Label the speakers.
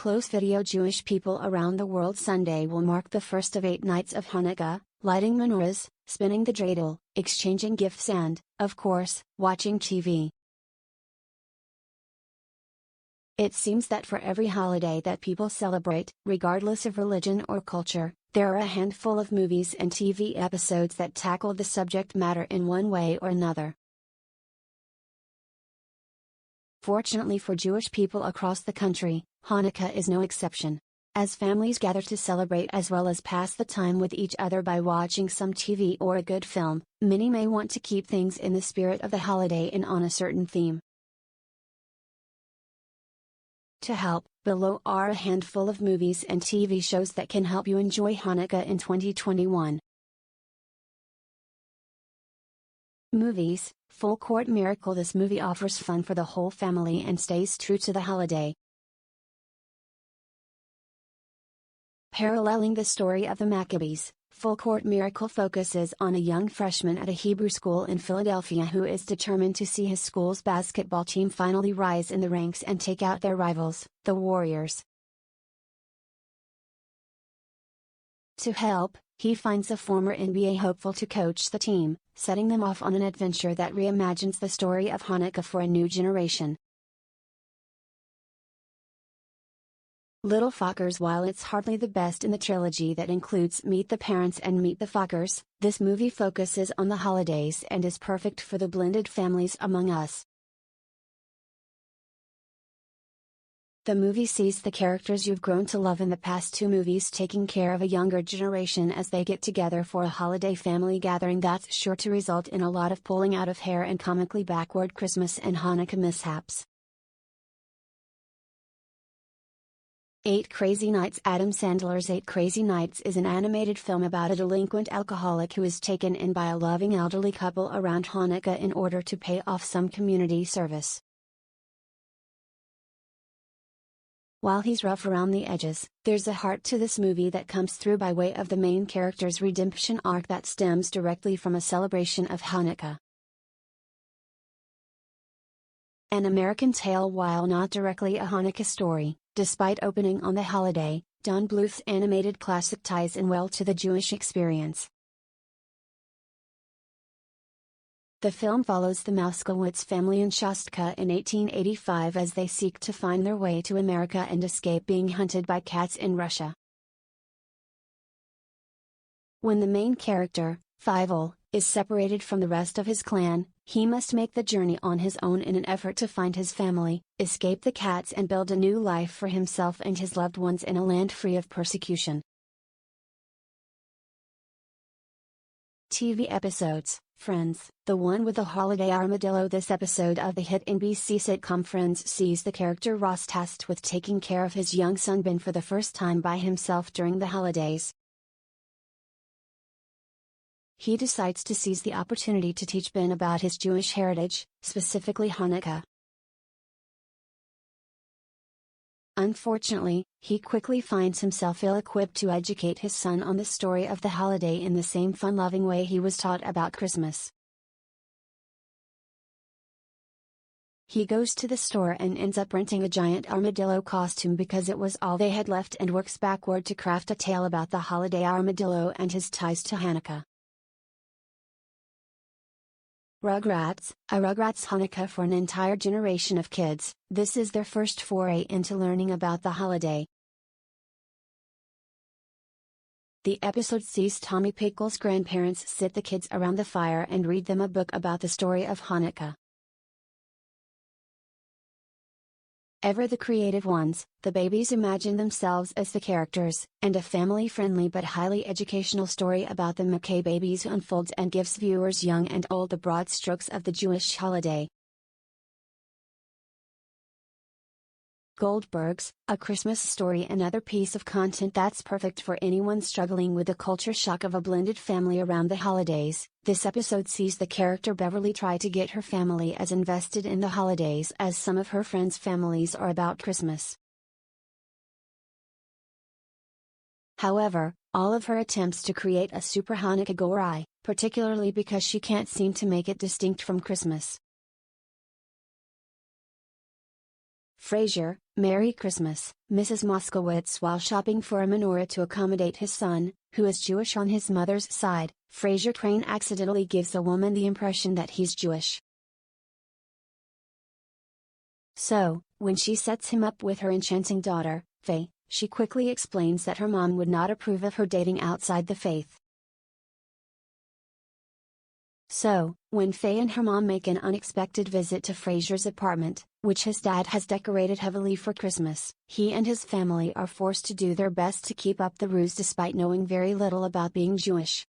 Speaker 1: close video. Jewish people around the world. Sunday will mark the first of 8 nights of Hanukkah, lighting menorahs, spinning the dreidel, exchanging gifts and, of course, watching TV. It seems that for every holiday that people celebrate, regardless of religion or culture, there are a handful of movies and TV episodes that tackle the subject matter in one way or another. Fortunately for Jewish people across the country, Hanukkah is no exception. As families gather to celebrate as well as pass the time with each other by watching some TV or a good film, many may want to keep things in the spirit of the holiday and on a certain theme. To help, below are a handful of movies and TV shows that can help you enjoy Hanukkah in 2021. Movies. Full Court Miracle. This movie offers fun for the whole family and stays true to the holiday. Paralleling the story of the Maccabees, Full Court Miracle focuses on a young freshman at a Hebrew school in Philadelphia who is determined to see his school's basketball team finally rise in the ranks and take out their rivals, the Warriors. To help, he finds a former NBA hopeful to coach the team, setting them off on an adventure that reimagines the story of Hanukkah for a new generation. Little Fockers While. It's hardly the best in the trilogy that includes Meet the Parents and Meet the Fockers, this movie focuses on the holidays and is perfect for the blended families among us. The movie sees the characters you've grown to love in the past 2 movies taking care of a younger generation as they get together for a holiday family gathering that's sure to result in a lot of pulling out of hair and comically backward Christmas and Hanukkah mishaps. 8 Crazy Nights. Adam Sandler's 8 Crazy Nights is an animated film about a delinquent alcoholic who is taken in by a loving elderly couple around Hanukkah in order to pay off some community service. While he's rough around the edges, there's a heart to this movie that comes through by way of the main character's redemption arc that stems directly from a celebration of Hanukkah. An American Tale. While not directly a Hanukkah story, despite opening on the holiday, Don Bluth's animated classic ties in well to the Jewish experience. The film follows the Mousekewitz family in Shostka in 1885 as they seek to find their way to America and escape being hunted by cats in Russia. When the main character, Fievel, is separated from the rest of his clan, he must make the journey on his own in an effort to find his family, escape the cats and build a new life for himself and his loved ones in a land free of persecution. TV episodes. Friends. The one with the Holiday Armadillo. This episode of the hit NBC sitcom Friends sees the character Ross tasked with taking care of his young son Ben for the first time by himself during the holidays. He decides to seize the opportunity to teach Ben about his Jewish heritage, specifically Hanukkah. Unfortunately, he quickly finds himself ill-equipped to educate his son on the story of the holiday in the same fun-loving way he was taught about Christmas. He goes to the store and ends up renting a giant armadillo costume because it was all they had left and works backward to craft a tale about the holiday armadillo and his ties to Hanukkah. Rugrats, a Rugrats Hanukkah for an entire generation of kids. This is their first foray into learning about the holiday. The episode sees Tommy Pickles' grandparents sit the kids around the fire and read them a book about the story of Hanukkah. Ever the creative ones, the babies imagine themselves as the characters, and a family-friendly but highly educational story about the Maccabees unfolds and gives viewers young and old the broad strokes of the Jewish holiday. Goldberg's, A Christmas Story. Another piece of content that's perfect for anyone struggling with the culture shock of a blended family around the holidays. This episode sees the character Beverly try to get her family as invested in the holidays as some of her friends' families are about Christmas. However, all of her attempts to create a super Hanukkah go awry, particularly because she can't seem to make it distinct from Christmas. Frasier, Merry Christmas, Mrs. Mousekewitz. While shopping for a menorah to accommodate his son, who is Jewish on his mother's side, Frasier Crane accidentally gives a woman the impression that he's Jewish. So, when she sets him up with her enchanting daughter, Faye, she quickly explains that her mom would not approve of her dating outside the faith. So, when Faye and her mom make an unexpected visit to Frasier's apartment, which his dad has decorated heavily for Christmas, he and his family are forced to do their best to keep up the ruse despite knowing very little about being Jewish.